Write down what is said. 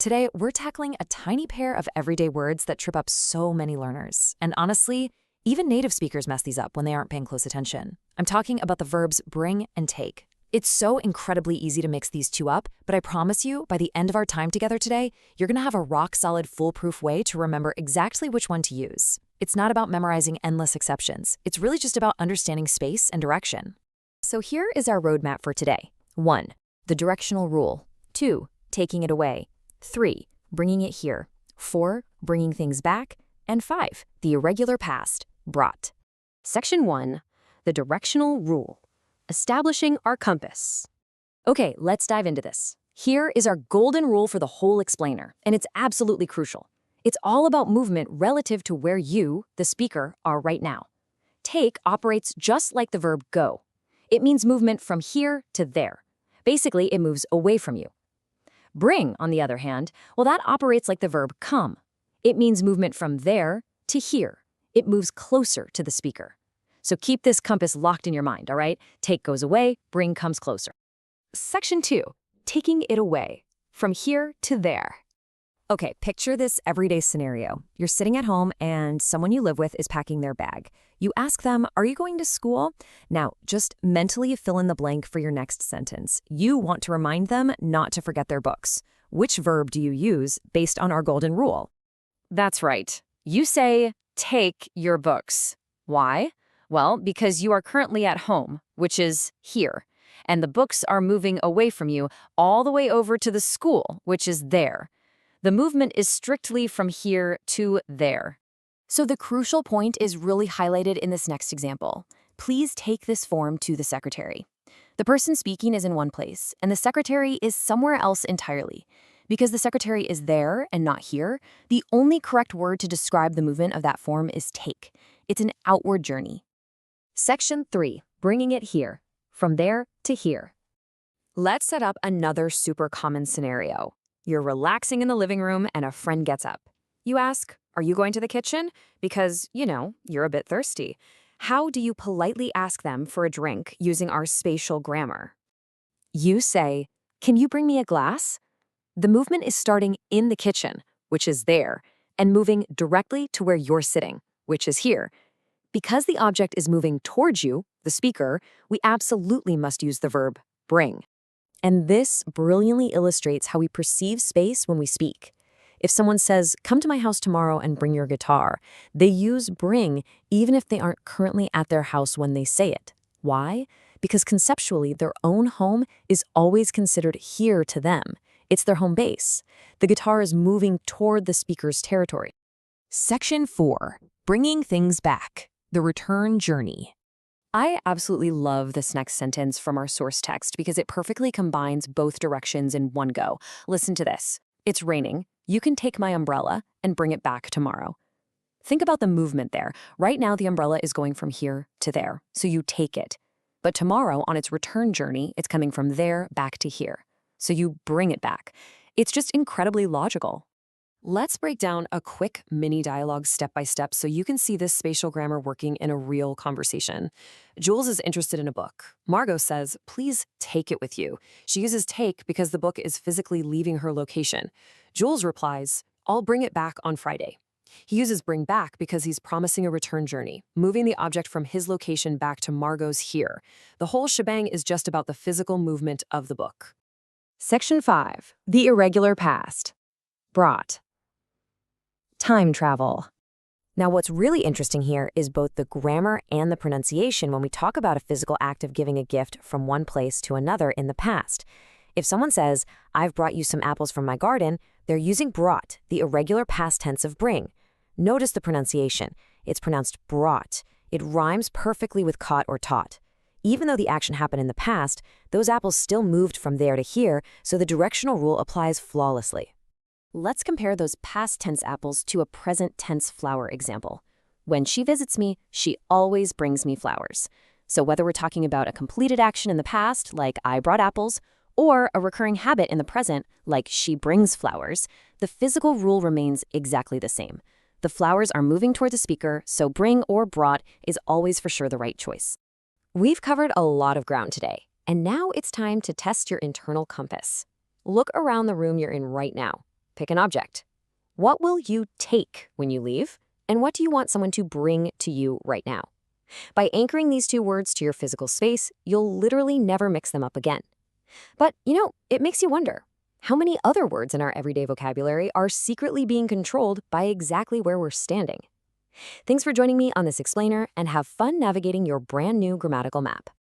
Today, we're tackling a tiny pair of everyday words that trip up so many learners. And honestly, even native speakers mess these up when they aren't paying close attention. I'm talking about the verbs bring and take. It's so incredibly easy to mix these two up, but I promise you, by the end of our time together today, you're gonna have a rock-solid, foolproof way to remember exactly which one to use. It's not about memorizing endless exceptions. It's really just about understanding space and direction. So here is our roadmap for today. 1. The directional rule. 2. Taking it away. 3. Bringing it here. 4. Bringing things back. And 5. The irregular past. Brought. Section 1. The directional rule. Establishing our compass. Okay, let's dive into this. Here is our golden rule for the whole explainer, and it's absolutely crucial. It's all about movement relative to where you, the speaker, are right now. Take operates just like the verb go. It means movement from here to there. Basically, it moves away from you. Bring, on the other hand, well, that operates like the verb come. It means movement from there to here. It moves closer to the speaker. So keep this compass locked in your mind, all right? Take goes away, bring comes closer. Section 2, taking it away, from here to there. Okay, picture this everyday scenario. You're sitting at home and someone you live with is packing their bag. You ask them, "Are you going to school?" Now, just mentally fill in the blank for your next sentence. You want to remind them not to forget their books. Which verb do you use based on our golden rule? That's right. You say, take your books. Why? Well, because you are currently at home, which is here, and the books are moving away from you all the way over to the school, which is there. The movement is strictly from here to there. So the crucial point is really highlighted in this next example. Please take this form to the secretary. The person speaking is in one place, and the secretary is somewhere else entirely. Because the secretary is there and not here, the only correct word to describe the movement of that form is take. It's an outward journey. Section 3, bringing it here, from there to here. Let's set up another super common scenario. You're relaxing in the living room and a friend gets up. You ask, "Are you going to the kitchen?" Because, you're a bit thirsty. How do you politely ask them for a drink using our spatial grammar? You say, "Can you bring me a glass?" The movement is starting in the kitchen, which is there, and moving directly to where you're sitting, which is here. Because the object is moving towards you, the speaker, we absolutely must use the verb bring. And this brilliantly illustrates how we perceive space when we speak. If someone says, "Come to my house tomorrow and bring your guitar," they use bring even if they aren't currently at their house when they say it. Why? Because conceptually, their own home is always considered here to them. It's their home base. The guitar is moving toward the speaker's territory. Section 4, bringing things back. The return journey. I absolutely love this next sentence from our source text because it perfectly combines both directions in one go. Listen to this. It's raining. You can take my umbrella and bring it back tomorrow. Think about the movement there. Right now, the umbrella is going from here to there, so you take it. But tomorrow, on its return journey, it's coming from there back to here, so you bring it back. It's just incredibly logical. Let's break down a quick mini dialogue step by step so you can see this spatial grammar working in a real conversation. Jules is interested in a book. Margot says, "Please take it with you." She uses take because the book is physically leaving her location. Jules replies, "I'll bring it back on Friday." He uses bring back because he's promising a return journey, moving the object from his location back to Margot's here. The whole shebang is just about the physical movement of the book. Section 5, the irregular past. Brought. Time travel. Now, what's really interesting here is both the grammar and the pronunciation when we talk about a physical act of giving a gift from one place to another in the past. If someone says, "I've brought you some apples from my garden," they're using brought, the irregular past tense of bring. Notice the pronunciation. It's pronounced brought. It rhymes perfectly with caught or taught. Even though the action happened in the past, those apples still moved from there to here, so the directional rule applies flawlessly. Let's compare those past tense apples to a present tense flower example. When she visits me, she always brings me flowers. So whether we're talking about a completed action in the past, like I brought apples, or a recurring habit in the present, like she brings flowers, the physical rule remains exactly the same. The flowers are moving toward the speaker, so bring or brought is always for sure the right choice. We've covered a lot of ground today, and now it's time to test your internal compass. Look around the room you're in right now. pick an object. What will you take when you leave? And what do you want someone to bring to you right now? By anchoring these two words to your physical space, you'll literally never mix them up again. But, it makes you wonder, how many other words in our everyday vocabulary are secretly being controlled by exactly where we're standing? Thanks for joining me on this explainer, and have fun navigating your brand new grammatical map.